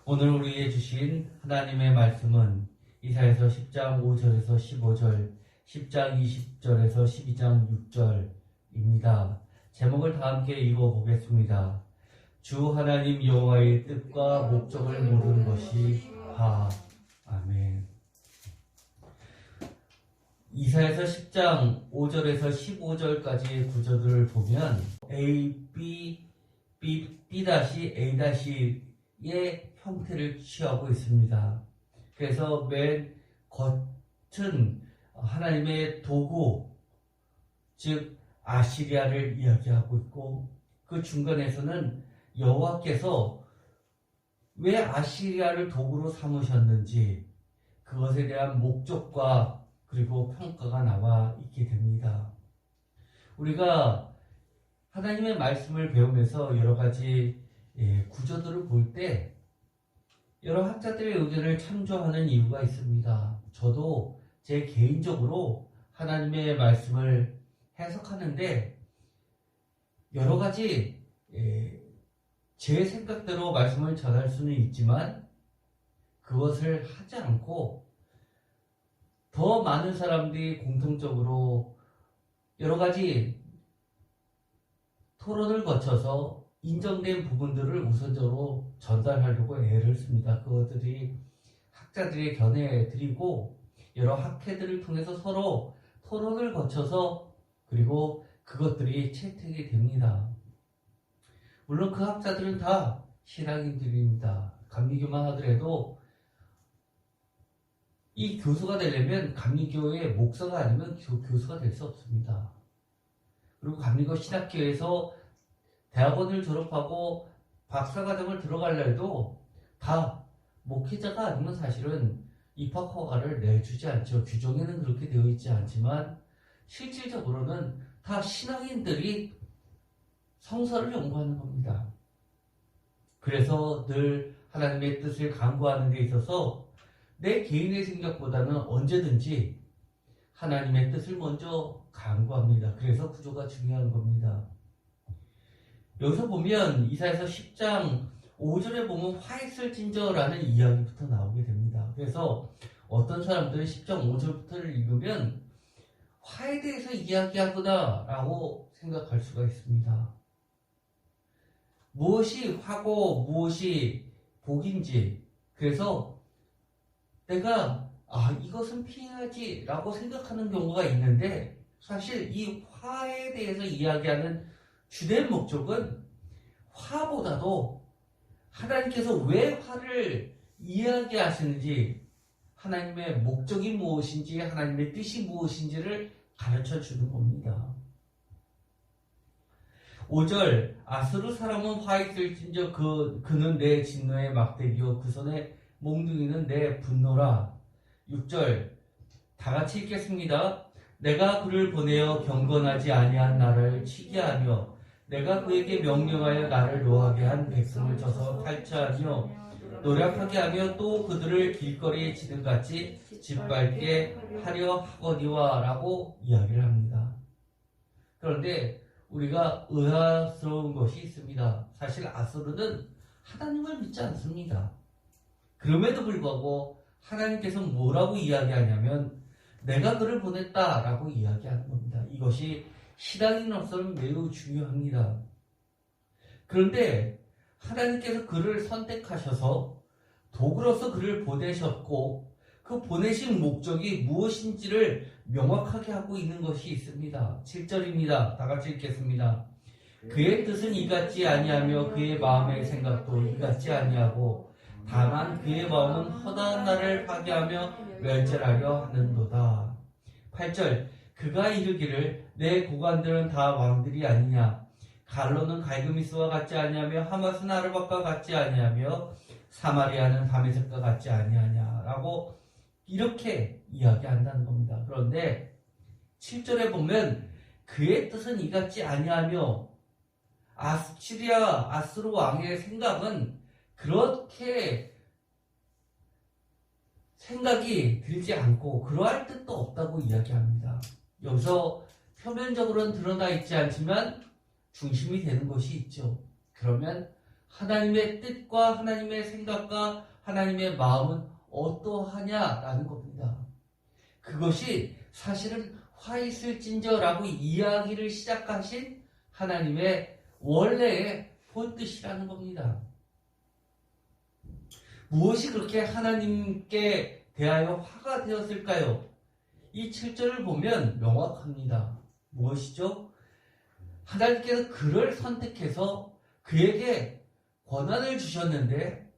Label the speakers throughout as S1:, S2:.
S1: 오늘 우리에게 주신 하나님의 말씀은 이사야서 10장 5절에서 15절, 10장 20절에서 12장 6절입니다. 제목을 다 함께 읽어보겠습니다. 주 하나님 여호와의 뜻과 목적을 모르는 것이 다. 아멘. 이사야서 10장 5절에서 15절까지의 구절들을 보면 A, B, A-A의 형태를 취하고 있습니다. 그래서 맨 겉은 하나님의 도구, 즉 아시리아를 이야기하고 있고, 그 중간에서는 여호와께서 왜 아시리아를 도구로 삼으셨는지 그것에 대한 목적과 그리고 평가가 나와 있게 됩니다. 우리가 하나님의 말씀을 배우면서 여러 가지 구조들을 볼 때 여러 학자들의 의견을 참조하는 이유가 있습니다. 저도 제 개인적으로 하나님의 말씀을 해석하는데 여러 가지 제 생각대로 말씀을 전할 수는 있지만 그것을 하지 않고 더 많은 사람들이 공통적으로 여러 가지 토론을 거쳐서 인정된 부분들을 우선적으로 전달하려고 애를 씁니다. 그것들이 학자들의 견해에 드리고 여러 학회들을 통해서 서로 토론을 거쳐서 그리고 그것들이 채택이 됩니다. 물론 그 학자들은 다 신앙인들입니다. 감리교만 하더라도 이 교수가 되려면 감리교의 목사가 아니면 교수가 될 수 없습니다. 그리고 감리교 신학교에서 대학원을 졸업하고 박사과정을 들어가려 해도 다 목회자가 아니면 사실은 입학허가를 내주지 않죠. 규정에는 그렇게 되어 있지 않지만 실질적으로는 다 신앙인들이 성서를 연구하는 겁니다. 그래서 늘 하나님의 뜻을 강구하는 데 있어서 내 개인의 생각보다는 언제든지 하나님의 뜻을 먼저 강구합니다. 그래서 구조가 중요한 겁니다. 여기서 보면 이사야서 10장 5절에 보면 화 있을진저라는 이야기부터 나오게 됩니다. 그래서 어떤 사람들은 10장 5절부터를 읽으면 화에 대해서 이야기하구나 라고 생각할 수가 있습니다. 무엇이 화고 무엇이 복인지, 그래서 내가 이것은 피해야지 라고 생각하는 경우가 있는데 사실 이 화에 대해서 이야기하는 주된 목적은 화보다도 하나님께서 왜 화를 이야기하시는지, 하나님의 목적이 무엇인지, 하나님의 뜻이 무엇인지를 가르쳐 주는 겁니다. 5절 아스루 사람은 화 있을진저 그는 내 진노의 막대기요 그 손에 몽둥이는 내 분노라. 6절 다같이 읽겠습니다. 내가 그를 보내어 경건하지 아니한 나를 치게 하며 내가 그에게 명령하여 나를 노하게 한 백성을 쳐서 탈취하며 노력하게 하며 또 그들을 길거리에 지등같이 짓밟게 하려 하거니와 라고 이야기를 합니다. 그런데 우리가 의아스러운 것이 있습니다. 사실 아수르는 하나님을 믿지 않습니다. 그럼에도 불구하고 하나님께서 뭐라고 이야기하냐면 내가 그를 보냈다라고 이야기하는 겁니다. 이것이 신앙인으로서는 매우 중요합니다. 그런데 하나님께서 그를 선택하셔서 도구로서 그를 보내셨고 그 보내신 목적이 무엇인지를 명확하게 하고 있는 것이 있습니다. 7절입니다. 다 같이 읽겠습니다. 그의 뜻은 이같지 아니하며 그의 마음의 생각도 이같지 아니하고 다만 그의 마음은 허다한 나를 파괴하며 멸절하려 하는도다. 8절 그가 이르기를 내 고관들은 다 왕들이 아니냐, 갈로는 갈그미스와 같지 아니하며 하맛은 아르밧과 같지 아니하며 사마리아는 다메섹과 같지 아니하냐 라고 이렇게 이야기한다는 겁니다. 그런데 7절에 보면 그의 뜻은 이같지 아니하며 아스루 왕의 생각은 그렇게 생각이 들지 않고 그러할 뜻도 없다고 이야기합니다. 여기서 표면적으로는 드러나 있지 않지만 중심이 되는 것이 있죠. 그러면 하나님의 뜻과 하나님의 생각과 하나님의 마음은 어떠하냐라는 겁니다. 그것이 사실은 화 있을진저라고 이야기를 시작하신 하나님의 원래의 본뜻이라는 겁니다. 무엇이 그렇게 하나님께 대하여 화가 되었을까요? 이 7절을 보면 명확합니다. 무엇이죠? 하나님께서 그를 선택해서 그에게 권한을 주셨는데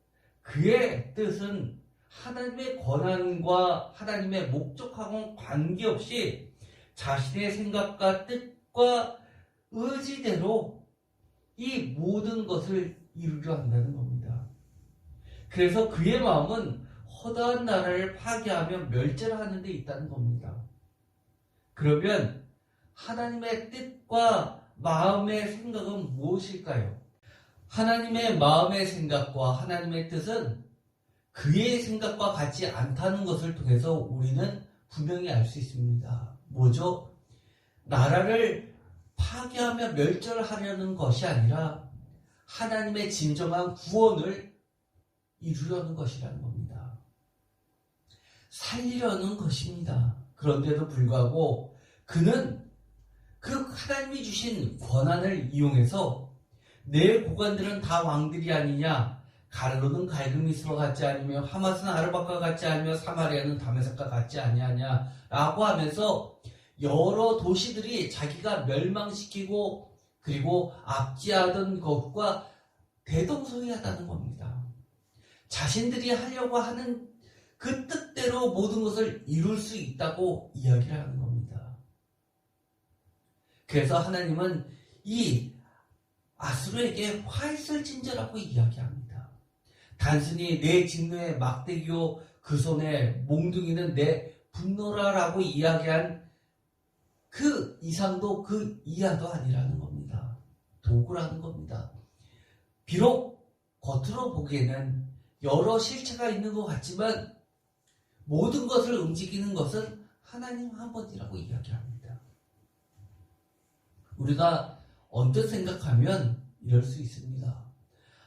S1: 그의 뜻은 하나님의 권한과 하나님의 목적하고는 관계없이 자신의 생각과 뜻과 의지대로 이 모든 것을 이루려 한다는 겁니다. 그래서 그의 마음은 허다한 나라를 파괴하며 멸절하는 데 있다는 겁니다. 그러면 하나님의 뜻과 마음의 생각은 무엇일까요? 하나님의 마음의 생각과 하나님의 뜻은 그의 생각과 같지 않다는 것을 통해서 우리는 분명히 알 수 있습니다. 뭐죠? 나라를 파괴하며 멸절하려는 것이 아니라 하나님의 진정한 구원을 이루려는 것이라는 겁니다. 살리려는 것입니다. 그런데도 불구하고 그는 그 하나님이 주신 권한을 이용해서 내 고관들은 다 왕들이 아니냐, 갈로는 갈그미스와 같지 아니며 하맛은 아르밧과 같지 아니며 사마리아는 다메섹과 같지 아니하냐 라고 하면서 여러 도시들이 자기가 멸망시키고 그리고 압제하던 것과 대동소이하다는 겁니다. 자신들이 하려고 하는 그 뜻대로 모든 것을 이룰 수 있다고 이야기를 하는 겁니다. 그래서 하나님은 이 아수르에게 화 있을진저라고 이야기합니다. 단순히 내 진노의 막대기요 그 손에 몽둥이는 내 분노라라고 이야기한 그 이상도 그 이하도 아니라는 겁니다. 도구라는 겁니다. 비록 겉으로 보기에는 여러 실체가 있는 것 같지만 모든 것을 움직이는 것은 하나님 한 분이라고 이야기합니다. 우리가 언뜻 생각하면 이럴 수 있습니다.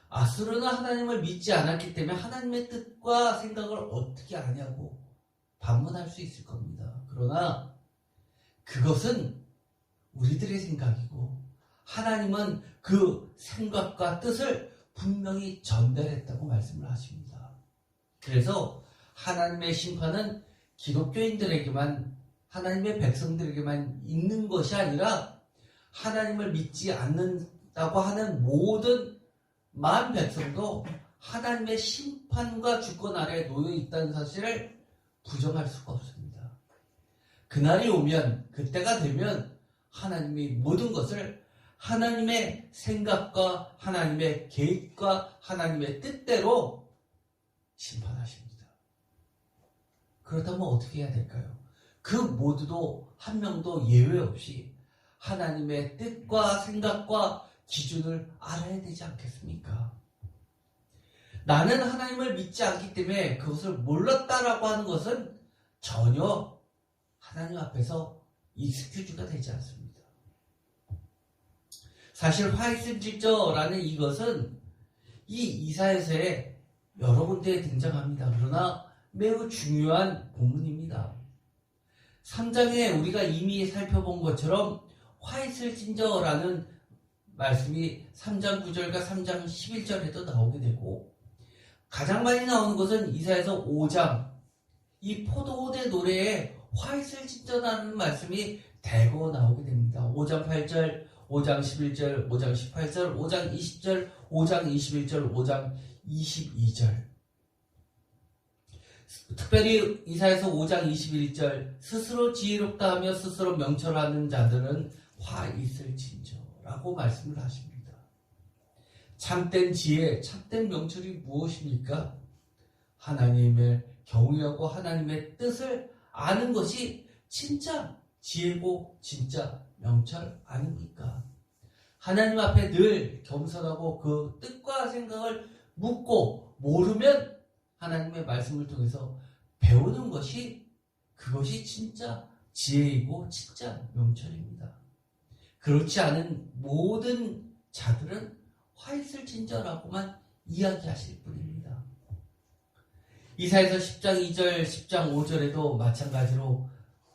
S1: 아수르는 하나님을 믿지 않았기 때문에 하나님의 뜻과 생각을 어떻게 아냐고 반문할 수 있을 겁니다. 그러나 그것은 우리들의 생각이고 하나님은 그 생각과 뜻을 분명히 전달했다고 말씀을 하십니다. 그래서 하나님의 심판은 기독교인들에게만, 하나님의 백성들에게만 있는 것이 아니라 하나님을 믿지 않는다고 하는 모든 만 백성도 하나님의 심판과 주권 아래에 놓여 있다는 사실을 부정할 수가 없습니다. 그날이 오면, 그때가 되면 하나님이 모든 것을 하나님의 생각과 하나님의 계획과 하나님의 뜻대로 심판하십니다. 그렇다면 어떻게 해야 될까요? 그 모두도 한 명도 예외 없이 하나님의 뜻과 생각과 기준을 알아야 되지 않겠습니까? 나는 하나님을 믿지 않기 때문에 그것을 몰랐다라고 하는 것은 전혀 하나님 앞에서 익스큐즈가 되지 않습니다. 사실 화이슨질저라는 이것은 이 이사야서에 여러 군데에 등장합니다. 그러나 매우 중요한 본문입니다. 3장에 우리가 이미 살펴본 것처럼 화이슬진저라는 말씀이 3장 9절과 3장 11절에도 나오게 되고 가장 많이 나오는 것은 이사야서 5장 이 포도원의 노래에 화이슬진저라는 말씀이 대거 나오게 됩니다. 5장 8절, 5장 11절, 5장 18절, 5장 20절, 5장 21절, 5장 22절. 특별히 이사야서 5장 21절 스스로 지혜롭다 하며 스스로 명철하는 자들은 화 있을진저라고 말씀을 하십니다. 참된 지혜, 참된 명철이 무엇입니까? 하나님을 경외하고 하나님의 뜻을 아는 것이 진짜 지혜고 진짜 명철 아닙니까? 하나님 앞에 늘 겸손하고 그 뜻과 생각을 묻고 모르면 하나님의 말씀을 통해서 배우는 것이 그것이 진짜 지혜이고 진짜 명철입니다. 그렇지 않은 모든 자들은 화 있을 진저라고만 이야기하실 뿐입니다. 이사야서 10장 2절, 10장 5절에도 마찬가지로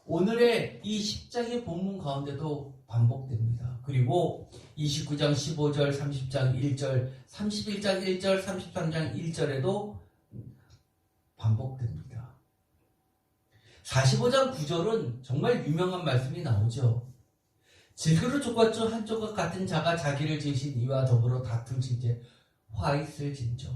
S1: 오늘의 이 10장의 본문 가운데도 반복됩니다. 그리고 29장 15절, 30장 1절, 31장 1절, 33장 1절에도 반복됩니다. 45장 9절은 정말 유명한 말씀이 나오죠. 질그릇 조각 중 한 조각 같은 자가 자기를 지으신 이와 더불어 다툴진대 화 있을진저.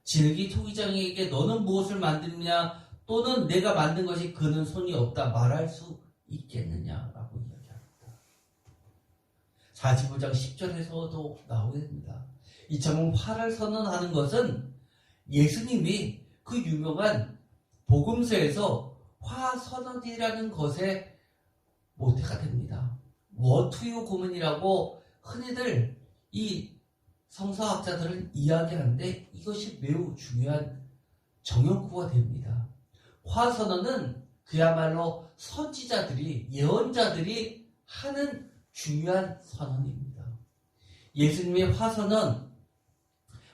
S1: 진흙이 토기장에게 너는 무엇을 만드느냐 또는 내가 만든 것이 그는 손이 없다 말할 수 있겠느냐라고 이야기합니다. 45장 10절에서도 나오게 됩니다. 이처럼 화를 선언하는 것은 예수님이 그 유명한 복음서에서 화 선언이라는 것의 모태가 됩니다. 워투유 고문이라고 흔히들 이 성서학자들은 이야기하는데 이것이 매우 중요한 정형구가 됩니다. 화선언은 그야말로 선지자들이 예언자들이 하는 중요한 선언입니다. 예수님의 화선언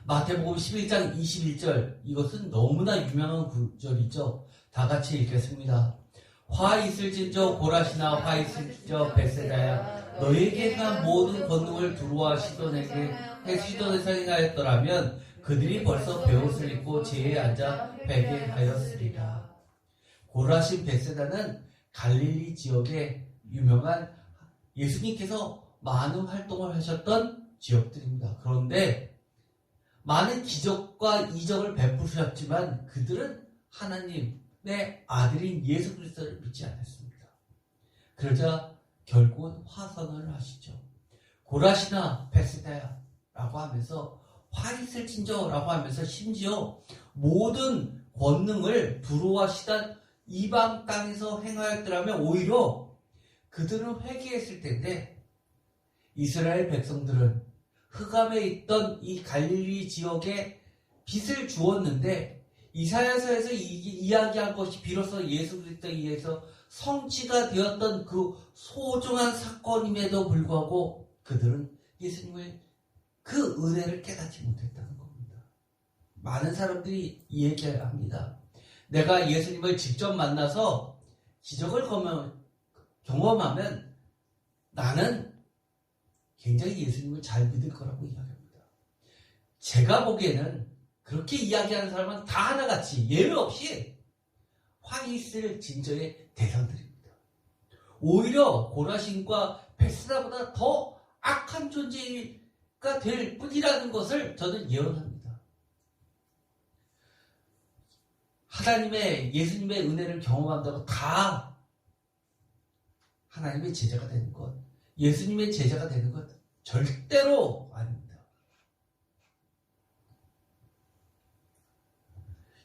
S1: 마태복음 11장 21절 이것은 너무나 유명한 구절이죠. 다 같이 읽겠습니다. 화 있을진저 고라시나 화 있을진저 벳세다야 너에게 행한 모든 권능을 두루와 시돈에서 행하였더라면 그들이 벌써 베옷을 입고 제에 앉아 베게 하였으리라. 고라신 벳세다는 갈릴리 지역의 유명한 예수님께서 많은 활동을 하셨던 지역들입니다. 그런데 많은 기적과 이적을 베푸셨지만 그들은 하나님의 아들인 예수 그리스도를 믿지 않았습니다. 그러자 결국은 화선언을 하시죠. 고라시나 벳세다야 라고 하면서 화 있을 진저라고 하면서 심지어 모든 권능을 두루와 시단 이방 땅에서 행하였더라면 오히려 그들은 회개했을 텐데 이스라엘 백성들은 흑암에 있던 이 갈릴리 지역에 빛을 주었는데 이사야서에서 이야기한 것이 비로소 예수 그리스도에 의해서 성취가 되었던 그 소중한 사건임에도 불구하고 그들은 예수님의 그 은혜를 깨닫지 못했다는 겁니다. 많은 사람들이 이 얘기를 합니다. 내가 예수님을 직접 만나서 기적을 경험하면 나는 굉장히 예수님을 잘 믿을 거라고 이야기합니다. 제가 보기에는 그렇게 이야기하는 사람은 다 하나같이 예외 없이 화 있을 진저의 대상들입니다. 오히려 고라신과 벳세다보다 더 악한 존재가 될 뿐이라는 것을 저는 예언합니다. 하나님의 예수님의 은혜를 경험한다고 다 하나님의 제자가 되는 것, 예수님의 제자가 되는 것 절대로 아닙니다.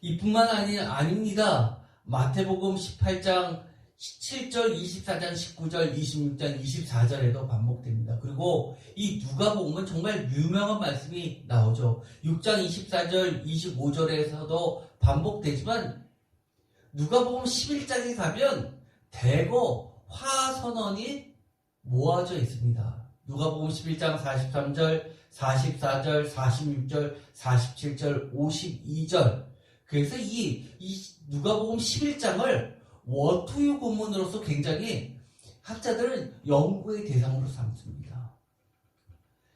S1: 이뿐만 아닙니다. 마태복음 18장 17절, 24장, 19절, 26장, 24절에도 반복됩니다. 그리고 이 누가복음은 정말 유명한 말씀이 나오죠. 6장 24절, 25절에서도 반복되지만 누가복음 11장에 가면 대거 화선언이 모아져 있습니다. 누가복음 11장 43절, 44절, 46절, 47절, 52절. 그래서 이 누가복음 11장을 워투유 본문으로서 굉장히 학자들은 연구의 대상으로 삼습니다.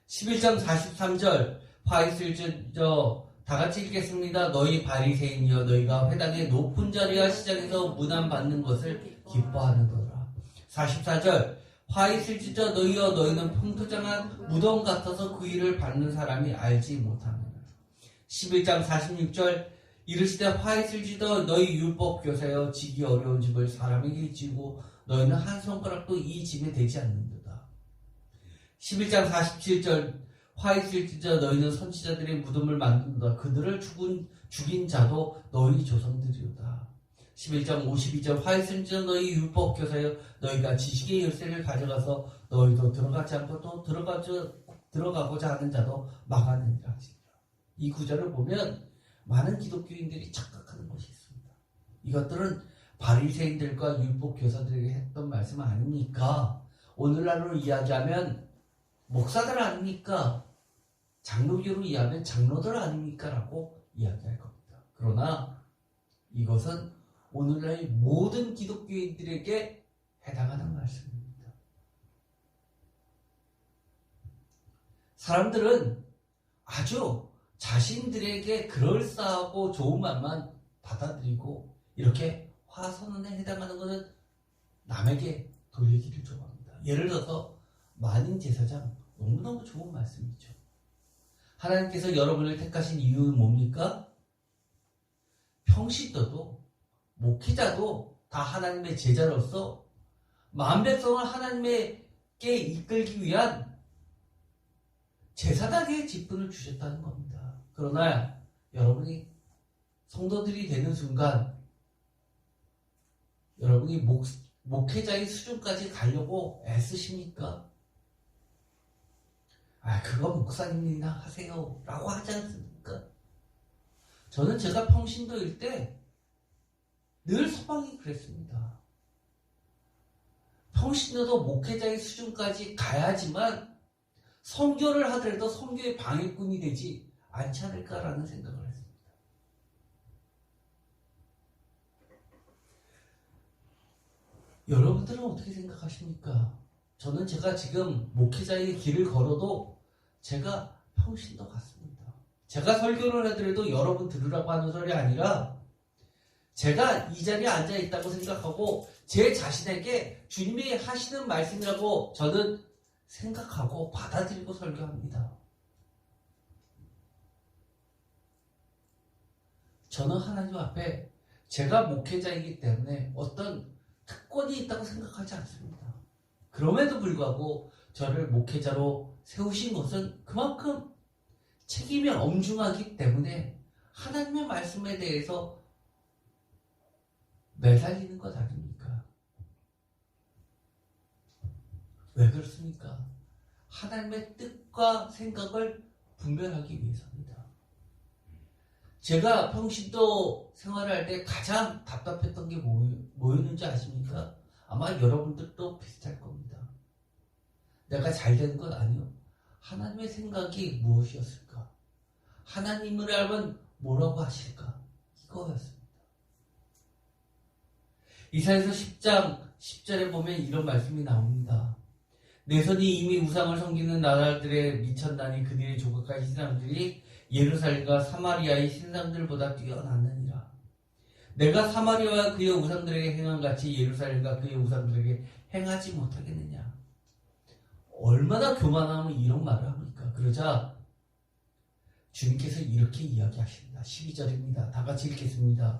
S1: 11장 43절 화 있을진저 다 같이 읽겠습니다. 너희 바리새인이여 너희가 회당의 높은 자리와 시장에서 문안 받는 것을 기뻐하는도다. 44절 화 있을진저 너희여 너희는 평토장한 무덤 같아서 그 일을 받는 사람이 알지 못하느냐. 11장 46절 이르시되 화 있을지도 너희 율법교사여 지기 어려운 집을 사람에게 지고 너희는 한 손가락도 이 집에 되지 않는도다. 11장 47절 화 있을지도 너희는 선지자들의 무덤을 만든다. 그들을 죽인 자도 너희 조상들이로다. 11장 52절 화 있을지도 너희 율법교사여 너희가 지식의 열쇠를 가져가서 너희도 들어가지 않고 또 들어가고자 하는 자도 막아내니라. 이 구절을 보면 많은 기독교인들이 착각하는 것이 있습니다. 이것들은 바리새인들과 율법 교사들에게 했던 말씀 아닙니까? 오늘날로 이야기하면 목사들 아닙니까? 장로교로 이해하면 장로들 아닙니까? 라고 이야기할 겁니다. 그러나 이것은 오늘날 모든 기독교인들에게 해당하는 말씀입니다. 사람들은 아주 자신들에게 그럴싸하고 좋은 말만 받아들이고 이렇게 화선언에 해당하는 것은 남에게 돌리기를 좋아합니다. 예를 들어서 만인제사장, 너무너무 좋은 말씀이죠. 하나님께서 여러분을 택하신 이유는 뭡니까? 평신도도 목회자도 다 하나님의 제자로서 만 백성을 하나님께 이끌기 위한 제사장의 직분을 주셨다는 겁니다. 그러나 여러분이 성도들이 되는 순간 여러분이 목회자의 수준까지 가려고 애쓰십니까? 그거 목사님이나 하세요 라고 하지 않습니까? 저는 제가 평신도일 때 늘 소망이 그랬습니다. 평신도도 목회자의 수준까지 가야지만 선교를 하더라도 선교의 방해꾼이 되지 않지 않을까라는 생각을 했습니다. 여러분들은 어떻게 생각하십니까? 저는 제가 지금 목회자의 길을 걸어도 제가 평신도 같습니다. 제가 설교를 하더라도 여러분 들으라고 하는 소리 아니라 제가 이 자리에 앉아 있다고 생각하고 제 자신에게 주님이 하시는 말씀이라고 저는 생각하고 받아들이고 설교합니다. 저는 하나님 앞에 제가 목회자이기 때문에 어떤 특권이 있다고 생각하지 않습니다. 그럼에도 불구하고 저를 목회자로 세우신 것은 그만큼 책임이 엄중하기 때문에 하나님의 말씀에 대해서 매달리는 것 아닙니까? 왜 그렇습니까? 하나님의 뜻과 생각을 분별하기 위해서입니다. 제가 평신도 생활할 때 가장 답답했던 게 뭐였는지 아십니까? 아마 여러분들도 비슷할 겁니다. 내가 잘 되는 건 아니요. 하나님의 생각이 무엇이었을까? 하나님을 알면 뭐라고 하실까? 이거였습니다. 이사야서 10장 10절에 보면 이런 말씀이 나옵니다. 내 손이 이미 우상을 섬기는 나라들에 미쳤나니 그들의 조각과 신상들이 예루살렘과 사마리아의 신상들보다 뛰어났느니라. 내가 사마리아와 그의 우상들에게 행한 같이 예루살렘과 그의 우상들에게 행하지 못하겠느냐. 얼마나 교만하면 이런 말을 합니까? 그러자 주님께서 이렇게 이야기하십니다. 12절입니다. 다 같이 읽겠습니다.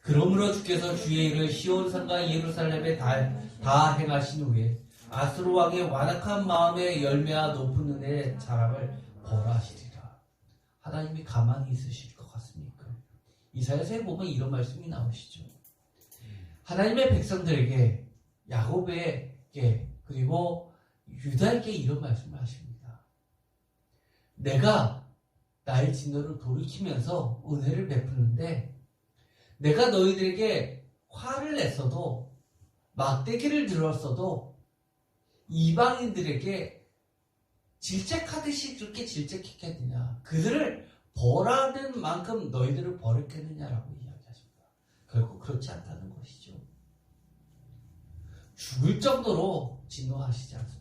S1: 그러므로 주께서 주의 일을 시온산과 예루살렘에 다 행하신 후에 아수르 왕의 완악한 마음에 열매와 높은 은혜의 자랑을 벌하시리라. 하나님이 가만히 있으실 것 같습니까? 이사야서에 보면 이런 말씀이 나오시죠. 하나님의 백성들에게, 야곱에게, 그리고 유다에게 이런 말씀을 하십니다. 내가 나의 진노를 돌이키면서 은혜를 베푸는데 내가 너희들에게 화를 냈어도 막대기를 들었어도 이방인들에게 질책하듯이 그렇게 질책했겠느냐. 그들을 벌하는 만큼 너희들을 벌했겠느냐라고 이야기하십니다. 결국 그렇지 않다는 것이죠. 죽을 정도로 진노하시지 않습니다.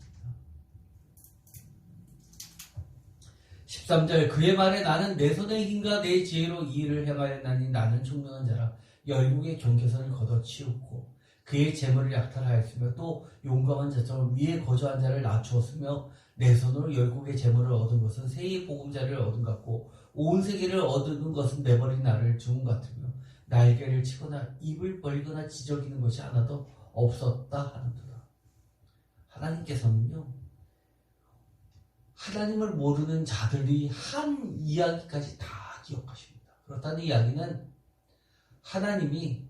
S1: 13절 그의 말에 나는 내 손의 힘과 내 지혜로 이 일을 행하였나니 나는 총명한 자라 열국의 경계선을 걷어치웠고 그의 재물을 약탈하였으며 또 용감한 자처럼 위에 거주한 자를 낮추었으며 내 손으로 열국의 재물을 얻은 것은 새의 보금자를 얻은 같고 온 세계를 얻은 것은 내버린 나를 죽음 같으며 날개를 치거나 입을 벌리거나 지저귀는 것이 하나도 없었다 하는도다. 하나님께서는요 하나님을 모르는 자들이 한 이야기까지 다 기억하십니다. 그렇다는 이야기는 하나님이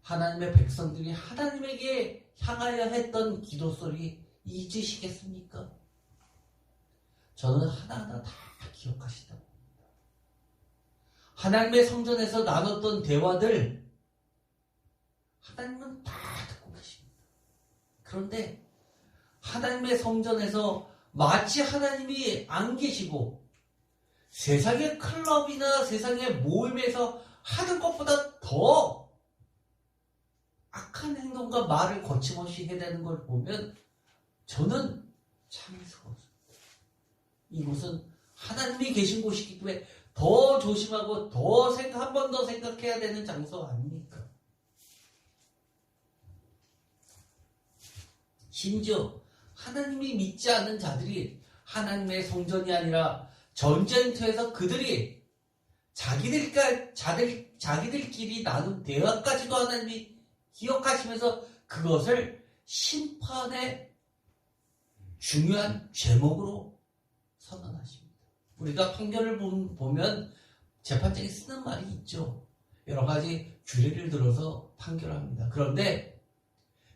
S1: 하나님의 백성들이 하나님에게 향하여 했던 기도 소리 잊으시겠습니까? 저는 하나하나 다 기억하시다고 합니다. 하나님의 성전에서 나눴던 대화들 하나님은 다 듣고 계십니다. 그런데 하나님의 성전에서 마치 하나님이 안 계시고 세상의 클럽이나 세상의 모임에서 하는 것보다 더 악한 행동과 말을 거침없이 해대는 걸 보면 저는 참을 수가 없습니다. 이곳은 하나님이 계신 곳이기 때문에 더 조심하고 한 번 더 생각해야 되는 장소 아닙니까? 심지어 하나님이 믿지 않는 자들이 하나님의 성전이 아니라 전쟁터에서 그들이 자기들끼리 나눈 대화까지도 하나님이 기억하시면서 그것을 심판의 중요한 제목으로 선언하십니다. 우리가 판결을 보면 재판장이 쓰는 말이 있죠. 여러 가지 규례를 들어서 판결합니다. 그런데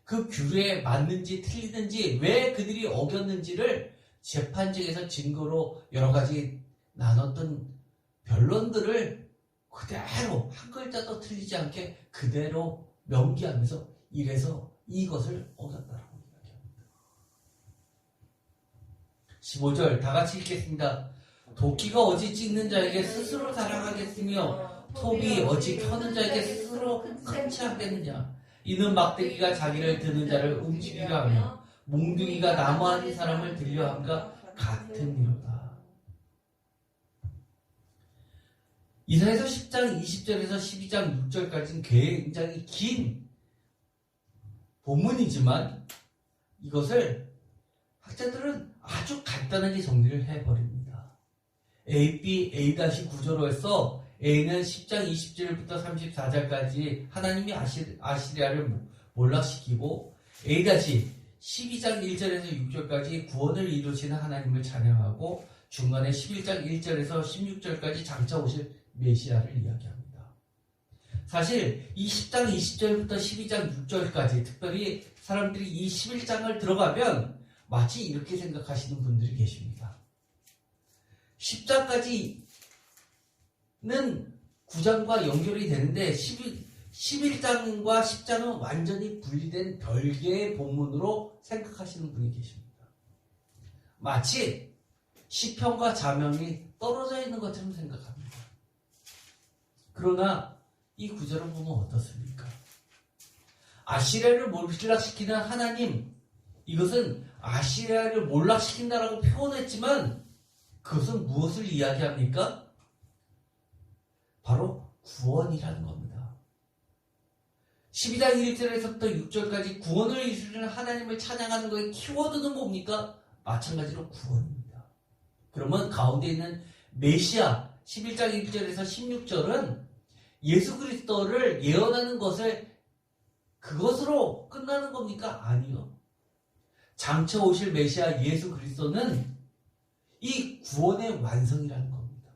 S1: 그 규례에 맞는지 틀리는지 왜 그들이 어겼는지를 재판장에서 증거로 여러 가지 나눴던 변론들을 그대로 한 글자도 틀리지 않게 그대로 명기하면서 이래서 이것을 어겼다라고 이야기합니다. 15절 다 같이 읽겠습니다. 도끼가 어찌 찍는 자에게 스스로 자랑하겠으며 톱이 어찌 켜는 자에게 스스로 큰치하겠느냐. 이는 막대기가 자기를 드는 자를 움직이게 하며 몽둥이가 나무 아닌 사람을 들려 함과 같은 이로다. 이사야서 10장 20절에서 12장 6절까지는 굉장히 긴 본문이지만 이것을 학자들은 아주 간단하게 정리를 해버립니다. AB, A-구조로 해서 A는 10장 20절부터 34절까지 하나님이 아시리아를 몰락시키고 A- 12장 1절에서 6절까지 구원을 이루시는 하나님을 찬양하고 중간에 11장 1절에서 16절까지 장차 오실 메시아를 이야기합니다. 사실 이 10장 20절부터 12장 6절까지 특별히 사람들이 이 11장을 들어가면 마치 이렇게 생각하시는 분들이 계십니다. 10장까지는 9장과 연결이 되는데 11장과 10장은 완전히 분리된 별개의 본문으로 생각하시는 분이 계십니다. 마치 시편과 자명이 떨어져 있는 것처럼 생각합니다. 그러나 이 구절을 보면 어떻습니까? 아시리아를 몰락시키는 하나님, 이것은 아시리아를 몰락시킨다라고 표현했지만 그것은 무엇을 이야기합니까? 바로 구원이라는 겁니다. 12장 1절에서부터 6절까지 구원을 이루시는 하나님을 찬양하는 것의 키워드는 뭡니까? 마찬가지로 구원입니다. 그러면 가운데 있는 메시아 11장 1절에서 16절은 예수 그리스도를 예언하는 그것으로 끝나는 겁니까? 아니요. 장차 오실 메시아 예수 그리스도는 이 구원의 완성이라는 겁니다.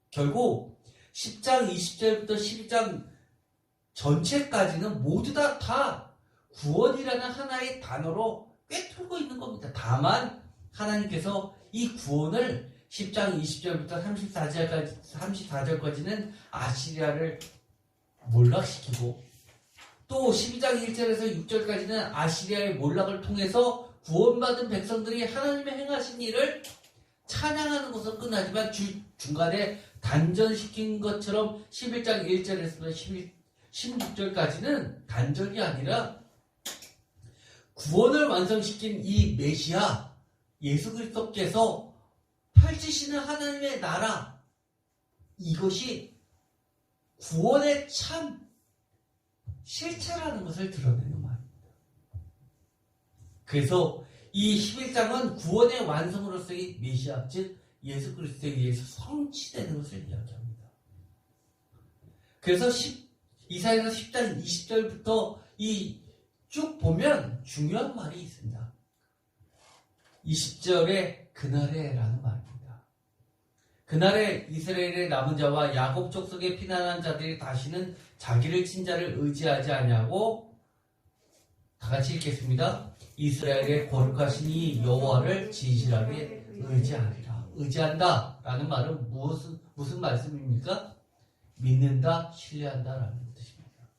S1: 결국 10장 20절부터 12장 전체까지는 모두 다 구원이라는 하나의 단어로 꿰뚫고 있는 겁니다. 다만 하나님께서 이 구원을 10장 20절부터 34절까지는 아시리아를 몰락시키고 또 12장 1절에서 6절까지는 아시리아의 몰락을 통해서 구원받은 백성들이 하나님의 행하신 일을 찬양하는 것으로 끝나지만 중간에 단전시킨 것처럼 11장 1절에서 16절까지는 단전이 아니라 구원을 완성시킨 이 메시아 예수 그리스도께서 펼치시는 하나님의 나라, 이것이 구원의 참 실체라는 것을 드러내는 말입니다. 그래서 이 11장은 구원의 완성으로서의 메시아, 즉 예수 그리스도에 의해서 성취되는 것을 이야기합니다. 그래서 이사야서 10장 20절부터 쭉 보면 중요한 말이 있습니다. 20절에 그날에라는 말입니다. 그날에 이스라엘의 남은 자와 야곱 족속에 피난한 자들이 다시는 자기를 친 자를 의지하지 아니하고 다 같이 읽겠습니다. 이스라엘의 거룩하신 이 여호와를 진실하게 의지하리라. 의지한다라는 말은 무슨 말씀입니까? 믿는다, 신뢰한다라는 뜻입니다.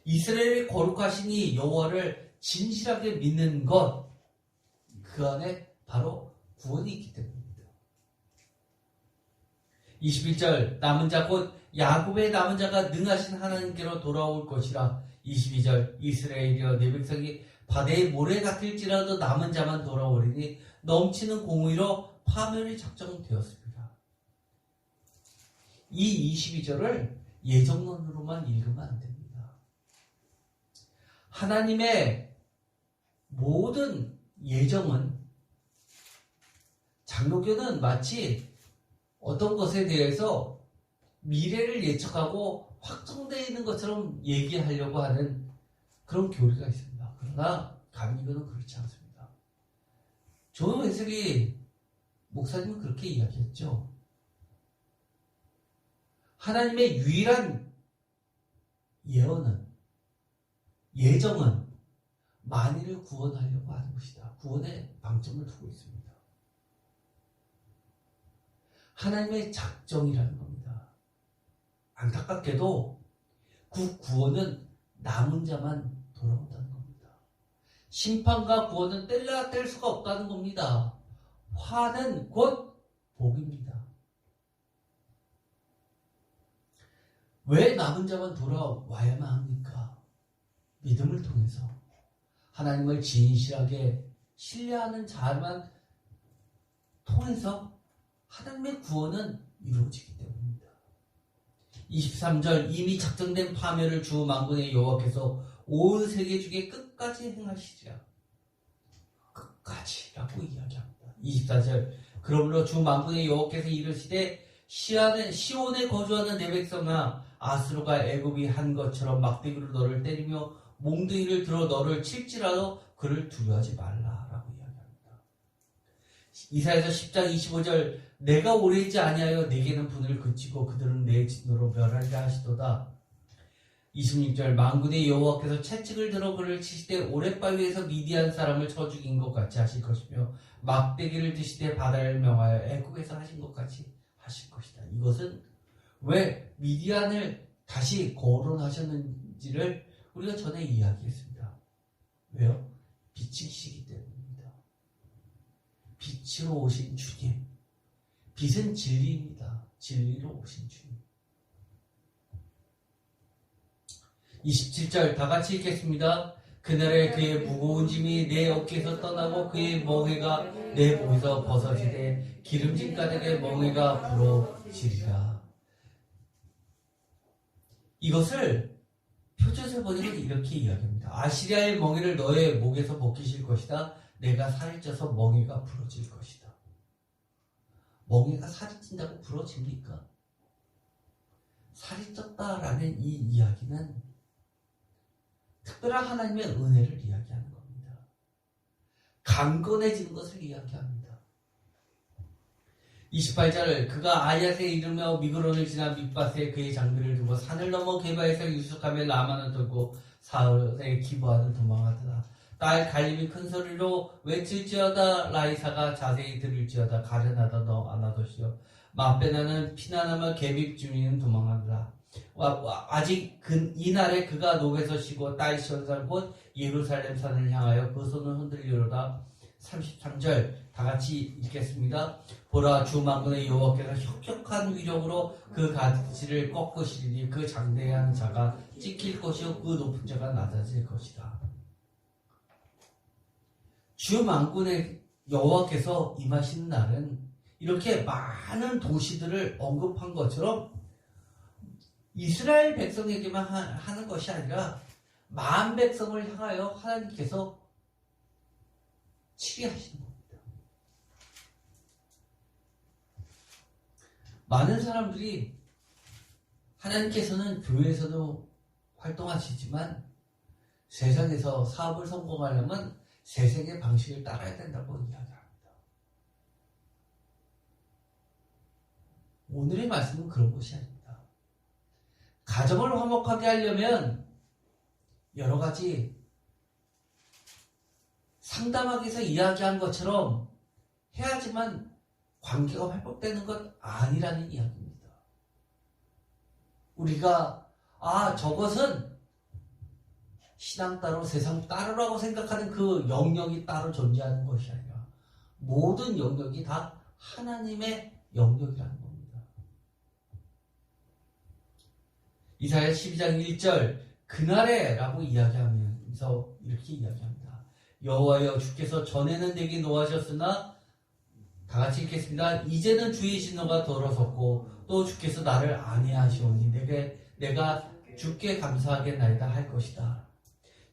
S1: 이스라엘의 거룩하신 이 여호와를 진실하게 믿는 것, 그 안에 바로 구원이 있기 때문입니다. 21절 남은 자 곧 야곱의 남은 자가 능하신 하나님께로 돌아올 것이라. 22절 이스라엘이여 내 백성이 바다의 모래 같을지라도 남은 자만 돌아오리니 넘치는 공의로 파멸이 작정되었습니다. 이 22절을 예정론으로만 읽으면 안 됩니다. 하나님의 모든 예정은, 장로교는 마치 어떤 것에 대해서 미래를 예측하고 확정되어 있는 것처럼 얘기하려고 하는 그런 교리가 있습니다. 그러나 감리교는 그렇지 않습니다. 존 웨슬리 목사님은 그렇게 이야기했죠. 하나님의 유일한 예정은 만인을 구원하려고 하는 것이다. 구원에 방점을 두고 있습니다. 하나님의 작정이라는 겁니다. 안타깝게도 그 구원은 남은 자만 돌아온다는 겁니다. 심판과 구원은 뗄래야 뗄 수가 없다는 겁니다. 화는 곧 복입니다. 왜 남은 자만 돌아와야만 합니까? 믿음을 통해서 하나님을 진실하게 신뢰하는 자만 통해서 하나님의 구원은 이루어지기 때문입니다. 23절 이미 작정된 파멸을 주 만군의 여호와께서 온 세계 중에 끝까지 행하시리라. 끝까지라고 이야기합니다. 24절 그러므로 주 만군의 여호와께서 이르시되 시온에 거주하는 내 백성아 아수르가 애굽이 한 것처럼 막대기로 너를 때리며 몽둥이를 들어 너를 칠지라도 그를 두려워하지 말라라고 이야기합니다. 이사야서 10장 25절 내가 오래 있지 아니하여 내게는 분을 그치고 그들은 내 진노로 멸하게 하시도다. 26절 만군의 여호와께서 채찍을 들어 그를 치시되 오랫바위에서 미디안 사람을 쳐 죽인 것 같이 하실 것이며 막대기를 드시되 바다를 명하여 애굽에서 하신 것 같이 하실 것이다. 이것은 왜 미디안을 다시 거론하셨는지를 우리가 전에 이야기했습니다. 왜요? 빛이시기 때문입니다. 빛으로 오신 주님. 빛은 진리입니다. 진리로 오신 주님. 27절 다 같이 읽겠습니다. 그날에 그의 무거운 짐이 내 어깨에서 떠나고 그의 멍에가 내 목에서 벗어지되 기름진 가득의 멍에가 부러지리라. 이것을 표준세 번역은 이렇게 이야기합니다. 아시리아의 멍에를 너의 목에서 벗기실 것이다. 내가 살이 쪄서 멍에가 부러질 것이다. 멍에가 살이 찐다고 부러집니까? 살이 쪘다라는 이 이야기는 특별한 하나님의 은혜를 이야기하는 겁니다. 강건해지는 것을 이야기합니다. 28절 그가 아얏에 이르며 미그론을 지나 밑밭에 그의 장비를 두고 산을 넘어 게바에서 유숙하며 라마는 돌고 사흘에 기브아는 도망하더라. 딸 갈림이 큰 소리로 외칠지어다 라이사가 자세히 들을지어다 가련하다 너 아나도시여 마베나는 피난하며 개빅 중이는 도망하더라. 아직 이날에 그가 녹에서 쉬고 딸 시온산 곧 예루살렘 산을 향하여 그 손을 흔들리로다. 33절 다같이 읽겠습니다. 보라 주 만군의 여호와께서 혁혁한 위력으로 그 가지를 꺾으시리니 그 장대한 자가 찍힐 것이요 그 높은 자가 낮아질 것이다. 주 만군의 여호와께서 임하시는 날은 이렇게 많은 도시들을 언급한 것처럼 이스라엘 백성에게만 하는 것이 아니라 만 백성을 향하여 하나님께서 치리하시는 겁니다. 많은 사람들이 하나님께서는 교회에서도 활동하시지만 세상에서 사업을 성공하려면 세상의 방식을 따라야 된다고 이야기합니다. 오늘의 말씀은 그런 것이 아닙니다. 가정을 화목하게 하려면 여러 가지 상담학에서 이야기한 것처럼 해야지만 관계가 회복되는 것 아니라는 이야기입니다. 우리가 저것은 신앙 따로 세상 따로라고 생각하는 그 영역이 따로 존재하는 것이 아니라 모든 영역이 다 하나님의 영역이라는 겁니다. 이사야 12장 1절 그날에 라고 이야기하면서 이렇게 이야기합니다. 여호와여 주께서 전에는 내게 노하셨으나 다 같이 읽겠습니다. 이제는 주의 진노가 덜어섰고 또 주께서 나를 안해하시오니 내가 주께 감사하겠나이다 할 것이다.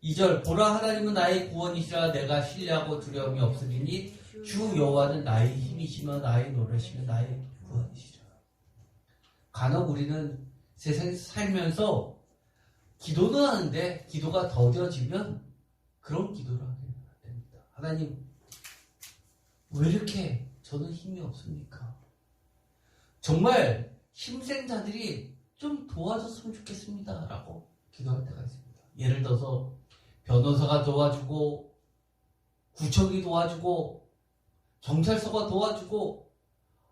S1: 2절 보라 하나님은 나의 구원이시라 내가 신뢰하고 두려움이 없으리니 주 여호와는 나의 힘이시며 나의 노래시며 나의 구원이시라. 간혹 우리는 세상에서 살면서 기도는 하는데 기도가 더뎌지면 그런 기도를 하게 됩니다. 하나님 왜 이렇게 저는 힘이 없습니까? 정말 힘센 자들이 좀 도와줬으면 좋겠습니다 라고 기도할 때가 있습니다. 예를 들어서 변호사가 도와주고 구청이 도와주고 경찰서가 도와주고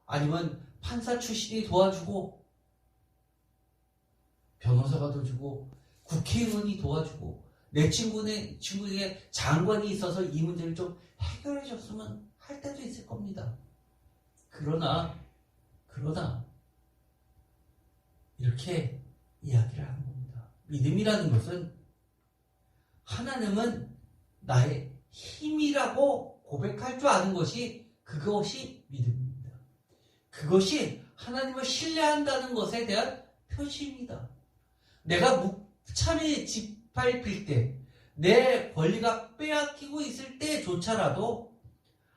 S1: 아니면 판사 출신이 도와주고 변호사가 도와주고 국회의원이 도와주고 내 친구에게 장관이 있어서 이 문제를 좀 해결해 줬으면 할 때도 있을 겁니다. 그러나 이렇게 이야기를 하는 겁니다. 믿음이라는 것은 하나님은 나의 힘이라고 고백할 줄 아는 것이 그것이 믿음입니다. 그것이 하나님을 신뢰한다는 것에 대한 표시입니다. 내가 무참히 짓밟힐 때, 내 권리가 빼앗기고 있을 때조차라도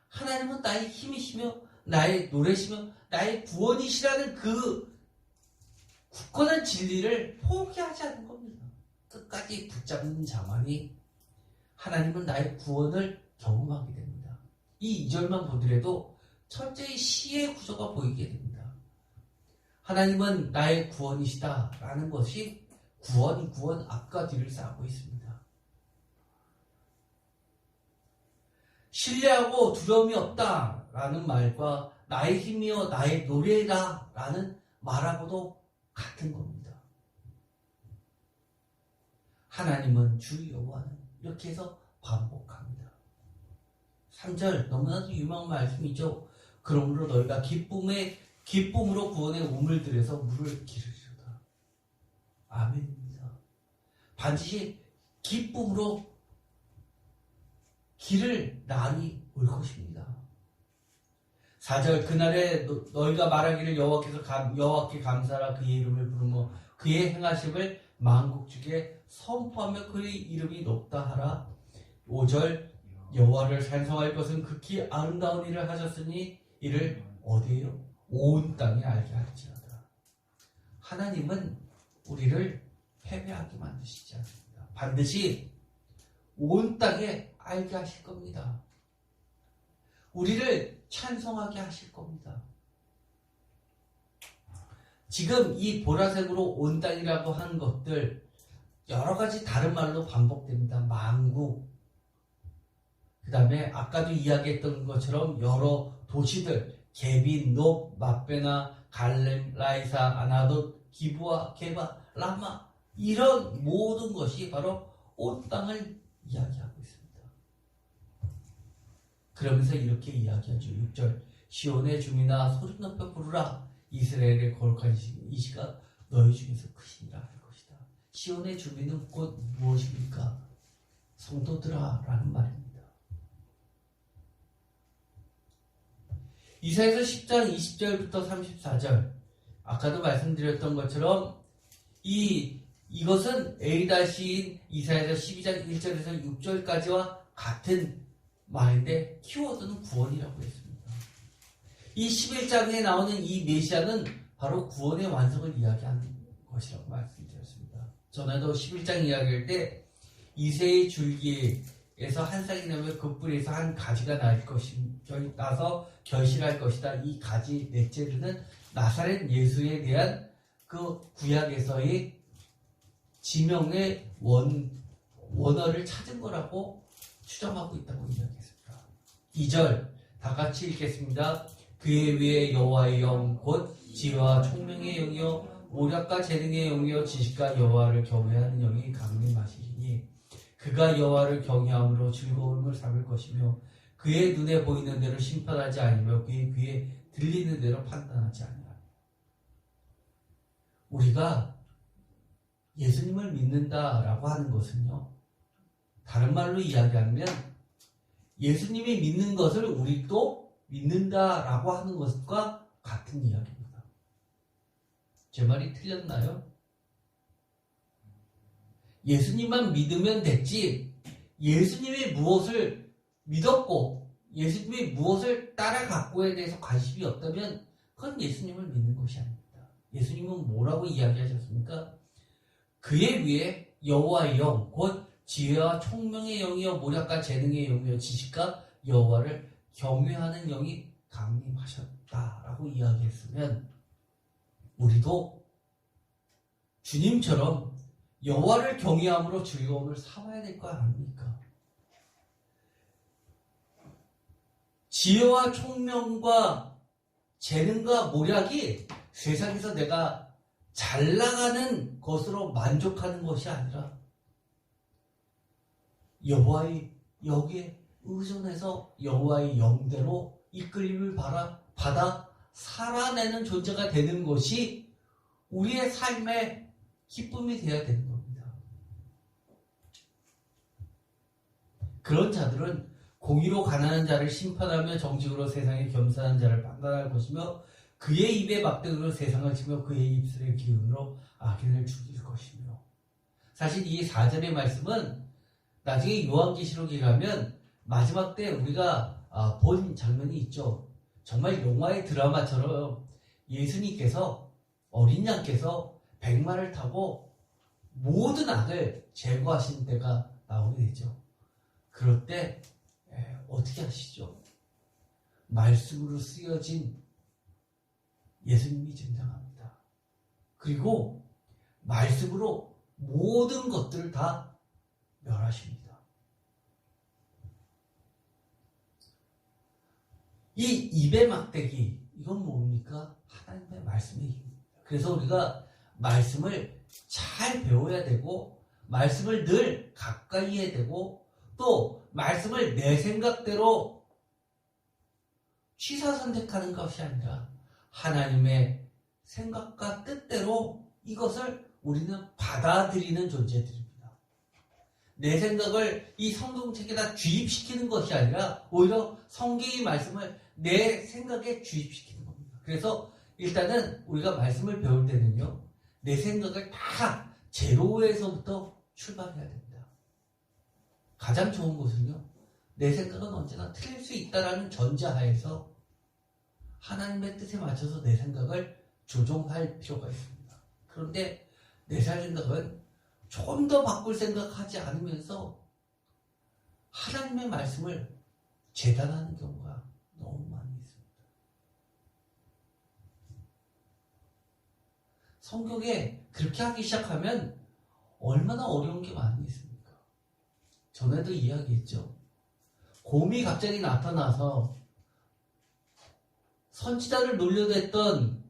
S1: 하나님은 나의 힘이시며 나의 노래시며 나의 구원이시라는 그 굳건한 진리를 포기하지 않는 겁니다. 끝까지 붙잡는 자만이 하나님은 나의 구원을 경험하게 됩니다. 이 2절만 보더라도 철저히 시의 구조가 보이게 됩니다. 하나님은 나의 구원이시다라는 것이 구원 앞과 뒤를 쌓고 있습니다. 신뢰하고 두려움이 없다라는 말과 나의 힘이여 나의 노래다라는 말하고도 같은 겁니다. 하나님은 주 여호와는 이렇게 해서 반복합니다. 3절 너무나도 유명한 말씀이죠. 그러므로 너희가 기쁨으로 구원의 우물 들에서 물을 기르리로다. 아멘입니다. 반드시 기쁨으로 기를 날이 올 것입니다. 4절 그날에 너희가 말하기를 여호와께 감사하라 그의 이름을 부르며 그의 행하심을 만국중에 선포하며 그의 이름이 높다 하라. 5절 여호와를 찬송할 것은 극히 아름다운 일을 하셨으니 이를 어디에요? 온 땅에 알게 할지어다. 하나님은 우리를 패배하게 만드시지 않습니다. 반드시 온 땅에 알게 하실 겁니다. 우리를 찬송하게 하실 겁니다. 지금 이 보라색으로 온 땅이라고 하는 것들 여러 가지 다른 말로 반복됩니다. 만국, 그 다음에 아까도 이야기했던 것처럼 여러 도시들, 게빈, 높, 마베나, 갈렘, 라이사, 아나돗, 기부아, 게바, 라마 이런 모든 것이 바로 온 땅을 이야기하고 있습니다. 그러면서 이렇게 이야기하죠. 6절 시온의 주민아 소리 높여 부르라. 이스라엘의 거룩한 이시가 너희 중에서 크시니라 할 것이다. 시온의 주민은 곧 무엇입니까? 성도들아 라는 말입니다. 이사야서 10장 20절부터 34절 아까도 말씀드렸던 것처럼 이것은 에이다 시인 이사야서 12장 1절에서 6절까지와 같은 말인데 키워드는 구원이라고 했습니다. 이 11장에 나오는 이 메시아는 바로 구원의 완성을 이야기하는 것이라고 말씀드렸습니다. 전에도 11장 이야기할 때 이새의 줄기에서 한 쌍이 나면 그 뿌리에서 한 가지가 나서 결실할 것이다. 이 가지 넷째는 나사렛 예수에 대한 그 구약에서의 지명의 원어를 찾은 거라고 추정하고 있다고 이야기했습니다. 2절 다 같이 읽겠습니다. 그의 위에 여호와의 영 곧 지혜와 총명의 영이요 모략과 재능의 영이요 지식과 여호와를 경외하는 영이 강림하시리니 그가 여호와를 경외함으로 즐거움을 삼을 것이며 그의 눈에 보이는 대로 심판하지 아니며 그의 귀에 들리는 대로 판단하지 아니하리라. 우리가 예수님을 믿는다라고 하는 것은요, 다른 말로 이야기하면 예수님이 믿는 것을 우리도 믿는다라고 하는 것과 같은 이야기입니다. 제 말이 틀렸나요? 예수님만 믿으면 됐지, 예수님이 무엇을 믿었고 예수님이 무엇을 따라갔고에 대해서 관심이 없다면 그건 예수님을 믿는 것이 아닙니다. 예수님은 뭐라고 이야기하셨습니까? 그의 위에 여호와의 영, 곧 지혜와 총명의 영이요 모략과 재능의 영이요 지식과 여호와를 경외하는 영이 강림하셨다라고 이야기했으면 우리도 주님처럼 여호와를 경외함으로 즐거움을 삼아야 될 거 아닙니까? 지혜와 총명과 재능과 모략이 세상에서 내가 잘 나가는 것으로 만족하는 것이 아니라 여호와의 여기에 의존해서 여호와의 영대로 이끌림을 받아 살아내는 존재가 되는 것이 우리의 삶의 기쁨이 되어야 되는 겁니다. 그런 자들은 공의로 가난한 자를 심판하며 정직으로 세상에 겸손한 자를 판단할 것이며 그의 입에 막대기로 세상을 치며 그의 입술의 기운으로 악인을 죽일 것이며. 사실 이 4절의 말씀은 나중에 요한계시록에 가면 마지막 때 우리가 본 장면이 있죠. 정말 영화의 드라마처럼 예수님께서 어린 양께서 백마를 타고 모든 악을 제거하신 때가 나오게 되죠. 그럴 때 어떻게 하시죠? 말씀으로 쓰여진 예수님이 등장합니다. 그리고 말씀으로 모든 것들을 다 멸하십니다. 이 입의 막대기, 이건 뭡니까? 하나님의 말씀의 힘입니다. 그래서 우리가 말씀을 잘 배워야 되고 말씀을 늘 가까이 해야 되고 또 말씀을 내 생각대로 취사 선택하는 것이 아니라 하나님의 생각과 뜻대로 이것을 우리는 받아들이는 존재들입니다. 내 생각을 이 성경책에다 주입시키는 것이 아니라 오히려 성경의 말씀을 내 생각에 주입시키는 겁니다. 그래서 일단은 우리가 말씀을 배울 때는요, 내 생각을 다 제로에서부터 출발해야 됩니다. 가장 좋은 것은요, 내 생각은 언제나 틀릴 수 있다라는 전제하에서 하나님의 뜻에 맞춰서 내 생각을 조종할 필요가 있습니다. 그런데 내 생각은 조금 더 바꿀 생각하지 않으면서 하나님의 말씀을 재단하는 경우가 너무 많이 있습니다. 성경에 그렇게 하기 시작하면 얼마나 어려운 게 많이 있습니까? 전에도 이야기했죠. 곰이 갑자기 나타나서 선지자를 놀려댔던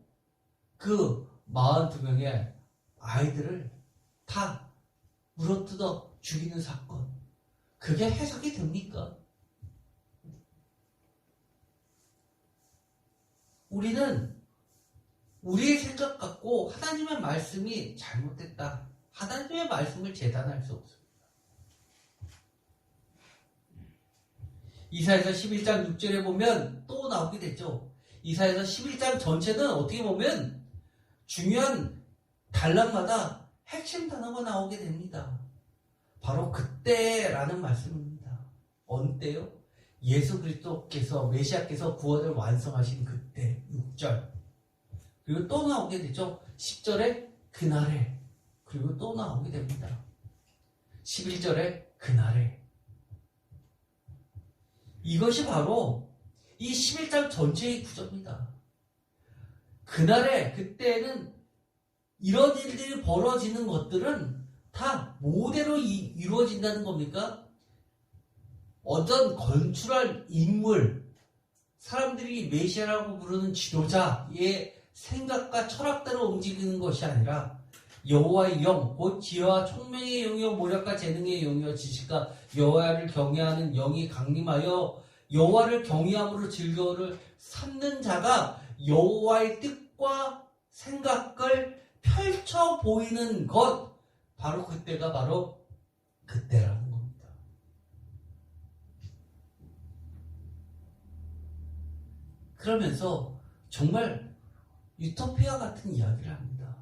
S1: 그 42명의 아이들을 다 물어뜯어 죽이는 사건. 그게 해석이 됩니까? 우리는 우리의 생각 갖고 하나님의 말씀이 잘못됐다. 하나님의 말씀을 재단할 수 없습니다. 이사야서 11장 6절에 보면 또 나오게 됐죠. 이사야서 11장 전체는 어떻게 보면 중요한 단락마다 핵심 단어가 나오게 됩니다. 바로 그때라는 말씀입니다. 어느 때요? 예수 그리스도께서 메시아께서 구원을 완성하신 그때 6절. 그리고 또 나오게 되죠. 10절에 그날에. 그리고 또 나오게 됩니다. 11절에 그날에. 이것이 바로 이 11장 전체의 구조입니다. 그날에, 그때는 이런 일들이 벌어지는 것들은 다 모대로 이루어진다는 겁니까? 어떤 건축할 인물, 사람들이 메시아라고 부르는 지도자의 생각과 철학대로 움직이는 것이 아니라 여호와의 영, 곧 지혜와 총명의 영이요 모략과 재능의 영이요 지식과 여호와를 경외하는 영이 강림하여 여호와를 경외함으로 즐거움을 삼는 자가 여호와의 뜻과 생각을 펼쳐 보이는 것, 바로 그때가 바로 그때라는 겁니다. 그러면서 정말 유토피아 같은 이야기를 합니다.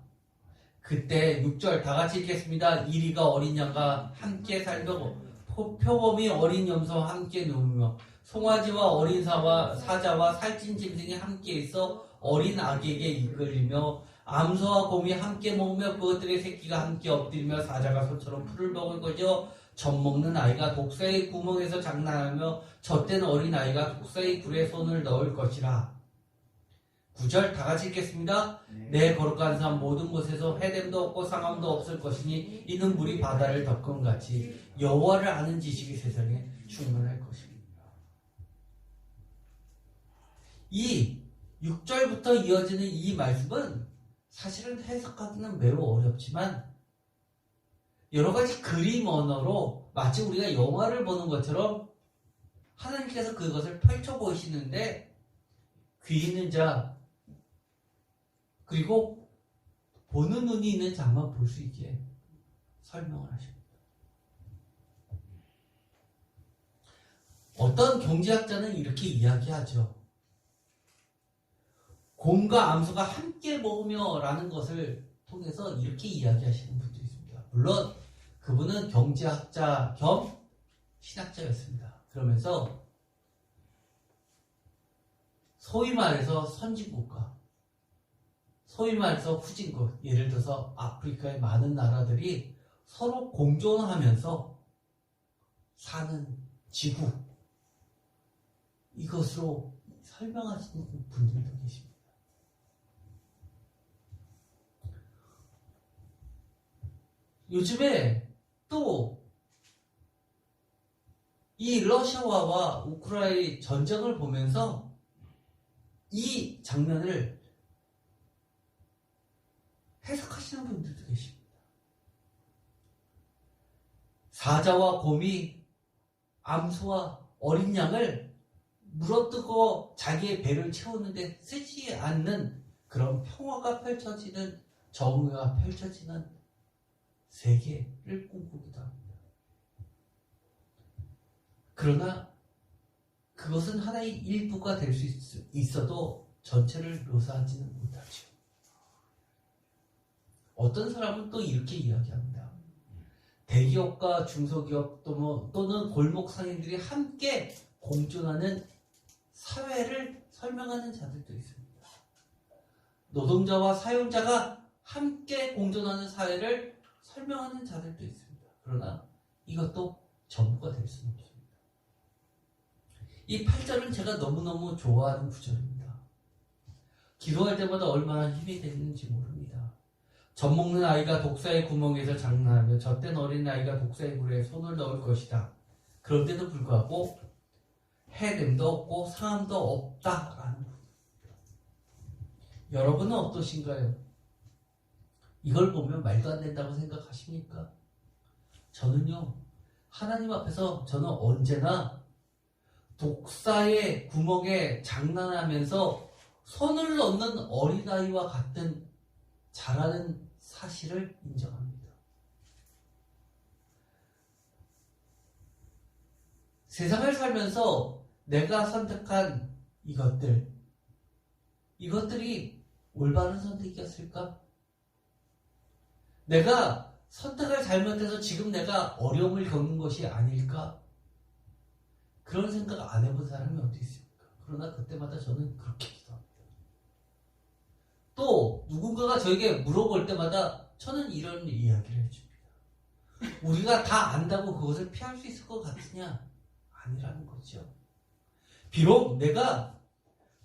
S1: 그때 6절 다 같이 읽겠습니다. 이리가 어린 양과 함께 살며 표범이 어린 염소와 함께 누우며 송아지와 어린 사자와 살찐 짐승이 함께 있어 어린 아기에게 이끌리며 암소와 곰이 함께 먹으며 그것들의 새끼가 함께 엎드리며 사자가 소처럼 풀을 먹을 것이요 젖먹는 아이가 독사의 구멍에서 장난하며 젖된 어린 아이가 독사의 굴에 손을 넣을 것이라. 9절 다 같이 읽겠습니다. 내 거룩한 삶 모든 곳에서 해됨도 없고 상함도 없을 것이니 이는 물이 바다를 덮은 같이 여호와를 아는 지식이 세상에 충만할 것입니다. 이 6절부터 이어지는 이 말씀은 사실은 해석하기는 매우 어렵지만 여러 가지 그림 언어로 마치 우리가 영화를 보는 것처럼 하나님께서 그것을 펼쳐 보이시는데 귀 있는 자 그리고 보는 눈이 있는 자만 볼 수 있게 설명을 하십니다. 어떤 경제학자는 이렇게 이야기하죠. 곰과 암소가 함께 먹으며 라는 것을 통해서 이렇게 이야기하시는 분도 있습니다. 물론 그분은 경제학자 겸 신학자였습니다. 그러면서 소위 말해서 선진국가, 소위 말해서 후진국, 예를 들어서 아프리카의 많은 나라들이 서로 공존하면서 사는 지구, 이것으로 설명하시는 분들도 계십니다. 요즘에 또 이 러시아와 우크라이나 전쟁을 보면서 이 장면을 해석하시는 분들도 계십니다. 사자와 곰이 암소와 어린 양을 물어뜯고 자기의 배를 채우는데 쓰지 않는 그런 평화가 펼쳐지는 정의가 펼쳐지는 세계를 꿈꾸기도 합니다. 그러나 그것은 하나의 일부가 될 수 있어도 전체를 묘사하지는 못하죠. 어떤 사람은 또 이렇게 이야기합니다. 대기업과 중소기업 또는 골목 상인들이 함께 공존하는 사회를 설명하는 자들도 있습니다. 노동자와 사용자가 함께 공존하는 사회를 설명하는 자들도 있습니다. 그러나 이것도 전부가 될 수는 없습니다. 이 8절은 제가 너무너무 좋아하는 구절입니다. 기도할 때마다 얼마나 힘이 되는지 모릅니다. 젖먹는 아이가 독사의 구멍에서 장난하며 젖된 어린 아이가 독사의 굴에 손을 넣을 것이다. 그런데도 불구하고 해됨도 없고 상함도 없다라는 것. 여러분은 어떠신가요? 이걸 보면 말도 안 된다고 생각하십니까? 저는요, 하나님 앞에서 저는 언제나 독사의 구멍에 장난하면서 손을 넣는 어린아이와 같은 자라는 사실을 인정합니다. 세상을 살면서 내가 선택한 이것들이 올바른 선택이었을까? 내가 선택을 잘못해서 지금 내가 어려움을 겪는 것이 아닐까? 그런 생각 안 해본 사람이 어디 있습니까? 그러나 그때마다 저는 그렇게 기도합니다. 또 누군가가 저에게 물어볼 때마다 저는 이런 이야기를 해줍니다. 우리가 다 안다고 그것을 피할 수 있을 것 같으냐? 아니라는 거죠. 비록 내가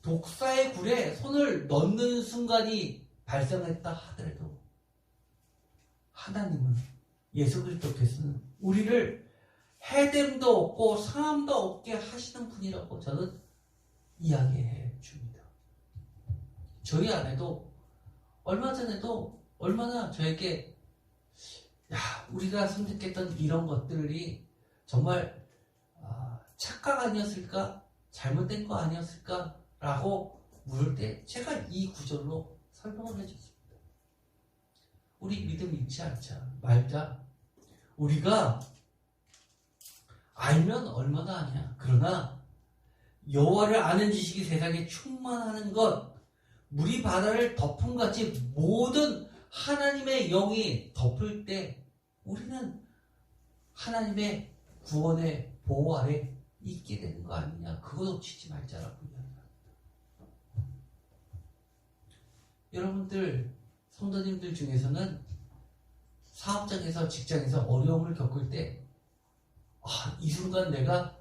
S1: 독사의 굴에 손을 넣는 순간이 발생했다 하더라도 하나님은, 예수 그리스도께서는 우리를 해됨도 없고 상함도 없게 하시는 분이라고 저는 이야기해 줍니다. 저희 아내도 얼마 전에도 얼마나 저에게 우리가 선택했던 이런 것들이 정말 착각 아니었을까? 잘못된 거 아니었을까? 라고 물을 때 제가 이 구절로 설명을 해줬습니다. 우리 믿음 잃지 말자. 우리가 알면 얼마나 아냐. 그러나 여호와를 아는 지식이 세상에 충만하는 것, 물이 바다를 덮음 같이 모든 하나님의 영이 덮을 때 우리는 하나님의 구원의 보호 아래 있게 되는 거 아니냐. 그거 놓치지 말자라고 이야기합니다. 여러분들, 성도님들 중에서는 사업장에서, 직장에서 어려움을 겪을 때 이 순간 내가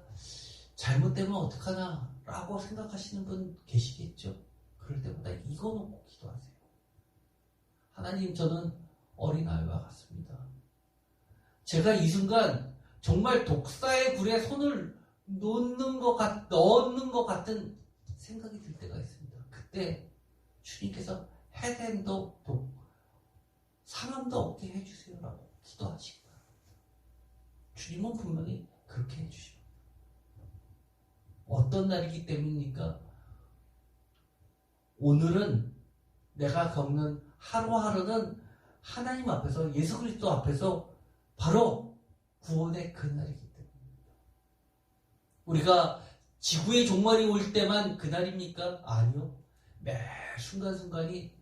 S1: 잘못되면 어떡하나 라고 생각하시는 분 계시겠죠. 그럴 때마다 이거 놓고 기도하세요. 하나님, 저는 어린아이와 같습니다. 제가 이 순간 정말 독사의 굴에 손을 넣는 것 같은 생각이 들 때가 있습니다. 그때 주님께서 해냄도 상함도 없게 해주세요라고 기도하시기 바랍니다. 주님은 분명히 그렇게 해주십니다. 어떤 날이기 때문입니까? 오늘은 내가 겪는 하루하루는 하나님 앞에서, 예수 그리스도 앞에서 바로 구원의 그날이기 때문입니다. 우리가 지구의 종말이 올 때만 그날입니까? 아니요. 매 순간순간이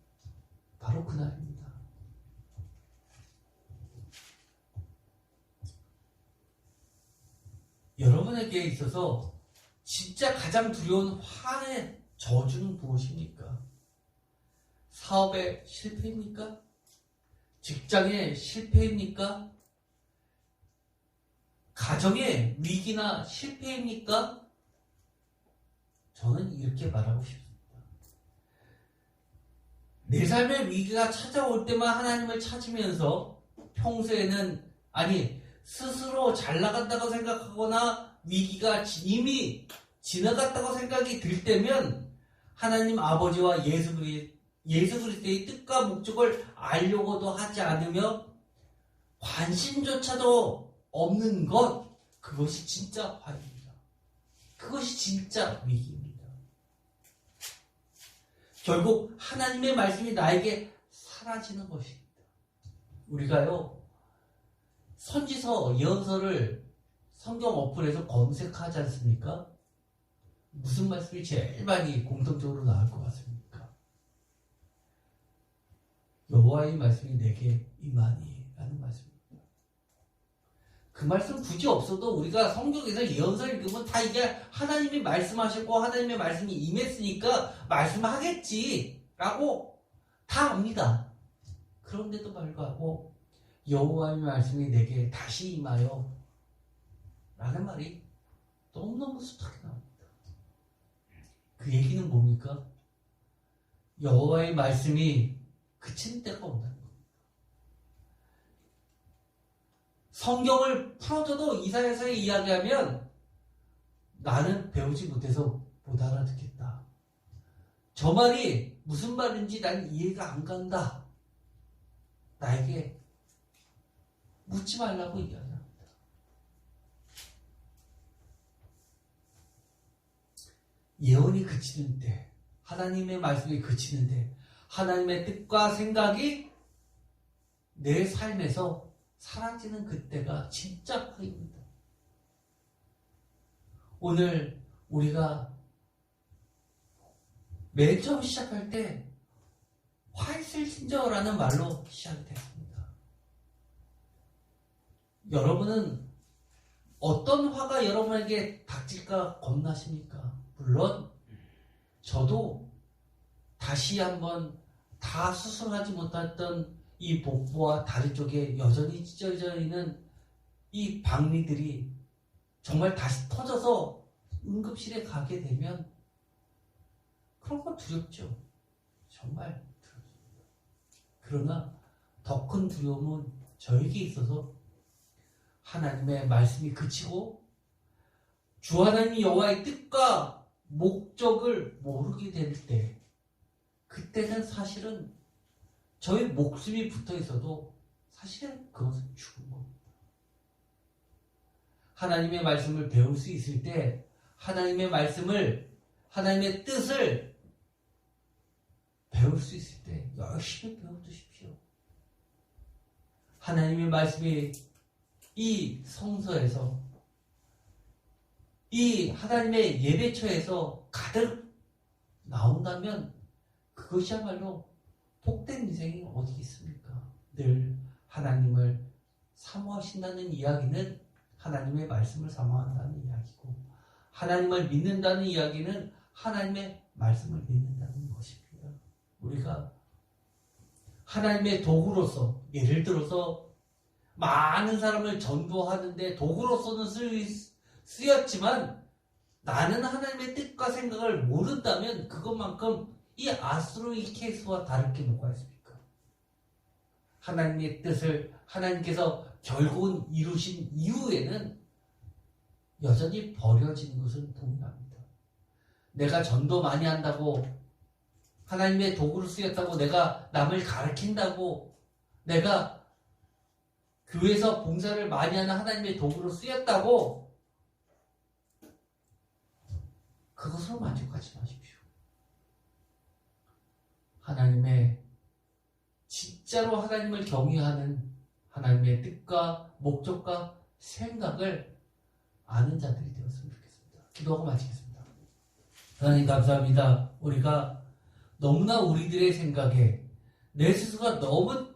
S1: 바로 그날입니다. 여러분에게 있어서 진짜 가장 두려운 화의 저주는 무엇입니까? 사업의 실패입니까? 직장의 실패입니까? 가정의 위기나 실패입니까? 저는 이렇게 말하고 싶습니다. 내 삶의 위기가 찾아올 때만 하나님을 찾으면서 평소에는 스스로 잘 나간다고 생각하거나 위기가 이미 지나갔다고 생각이 들 때면 하나님 아버지와 예수 그리스도의 뜻과 목적을 알려고도 하지 않으며 관심조차도 없는 것, 그것이 진짜 화입니다. 그것이 진짜 위기입니다. 결국 하나님의 말씀이 나에게 사라지는 것입니다. 우리가요, 선지서, 예언서를 성경 어플에서 검색하지 않습니까? 무슨 말씀이 제일 많이 공통적으로 나올 것 같습니까? 여호와의 말씀이 내게 임하니 라는 말씀입니다. 그 말씀 굳이 없어도 우리가 성경에서 예언서를 읽으면 다 이게 하나님이 말씀하셨고 하나님의 말씀이 임했으니까 말씀하겠지 라고 다 압니다. 그런데도 불구하고 여호와의 말씀이 내게 다시 임하여 라는 말이 너무너무 숱하게 나옵니다. 그 얘기는 뭡니까? 여호와의 말씀이 그치는 때가 온다는 겁니다. 성경을 풀어줘도 이사야서에 이야기하면 나는 배우지 못해서 못 알아듣겠다. 저 말이 무슨 말인지 난 이해가 안 간다. 나에게 묻지 말라고 이야기합니다. 예언이 그치는 때, 하나님의 말씀이 그치는 때, 하나님의 뜻과 생각이 내 삶에서 사라지는 그때가 진짜 화입니다. 오늘 우리가 맨 처음 시작할 때 화있을진저라는 말로 시작이 됐습니다. 여러분은 어떤 화가 여러분에게 닥칠까 겁나십니까? 물론 저도 다시 한번 다 수술하지 못했던 이 복부와 다리 쪽에 여전히 찢어져 있는 이 박리들이 정말 다시 터져서 응급실에 가게 되면 그런 거 두렵죠. 정말 두렵습니다. 그러나 더 큰 두려움은 저에게 있어서 하나님의 말씀이 그치고 주 하나님 여호와의 뜻과 목적을 모르게 될 때, 그때는 사실은 저희 목숨이 붙어 있어도 사실은 그것은 죽은 겁니다. 하나님의 말씀을 배울 수 있을 때 하나님의 말씀을, 하나님의 뜻을 배울 수 있을 때 열심히 배워두십시오. 하나님의 말씀이 이 성서에서, 이 하나님의 예배처에서 가득 나온다면 그것이야말로 복된 인생이 어디 있습니까? 늘 하나님을 사모하신다는 이야기는 하나님의 말씀을 사모한다는 이야기고, 하나님을 믿는다는 이야기는 하나님의 말씀을 믿는다는 것입니다. 우리가 하나님의 도구로서, 예를 들어서 많은 사람을 전도하는데 도구로서는 쓰였지만 나는 하나님의 뜻과 생각을 모른다면 그것만큼 이 아수르 이 케이스와 다를 게 뭐가 있습니까? 하나님의 뜻을 하나님께서 결국은 이루신 이후에는 여전히 버려지는 것은 동일합니다. 내가 전도 많이 한다고, 하나님의 도구로 쓰였다고, 내가 남을 가르친다고, 내가 교회에서 봉사를 많이 하는 하나님의 도구로 쓰였다고, 그것으로 만족하지 마십시오. 하나님의, 진짜로 하나님을 경외하는 하나님의 뜻과 목적과 생각을 아는 자들이 되었으면 좋겠습니다. 기도하고 마치겠습니다. 하나님 감사합니다. 우리가 너무나 우리들의 생각에 내 스스로가 너무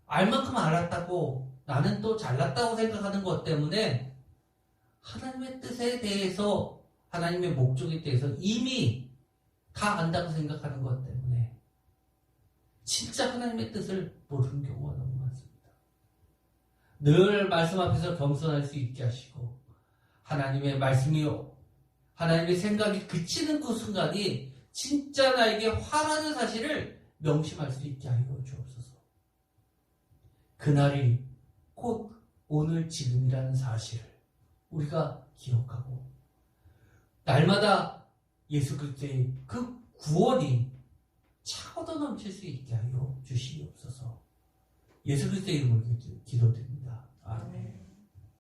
S1: 알만큼 알았다고, 나는 또 잘났다고 생각하는 것 때문에 하나님의 뜻에 대해서, 하나님의 목적에 대해서 이미 다 안다고 생각하는 것 때문에 진짜 하나님의 뜻을 모르는 경우가 너무 많습니다. 늘 말씀 앞에서 겸손할 수 있게 하시고, 하나님의 말씀이, 하나님의 생각이 그치는 그 순간이 진짜 나에게 화라는 사실을 명심할 수 있게 하여 주옵소서. 그날이 곧 오늘 지금이라는 사실을 우리가 기억하고, 날마다 예수 그리스도의 그 구원이 차고도 넘칠 수 있게 하여 주시옵소서. 예수 그리스도의 이름으로 기도드립니다. 아멘.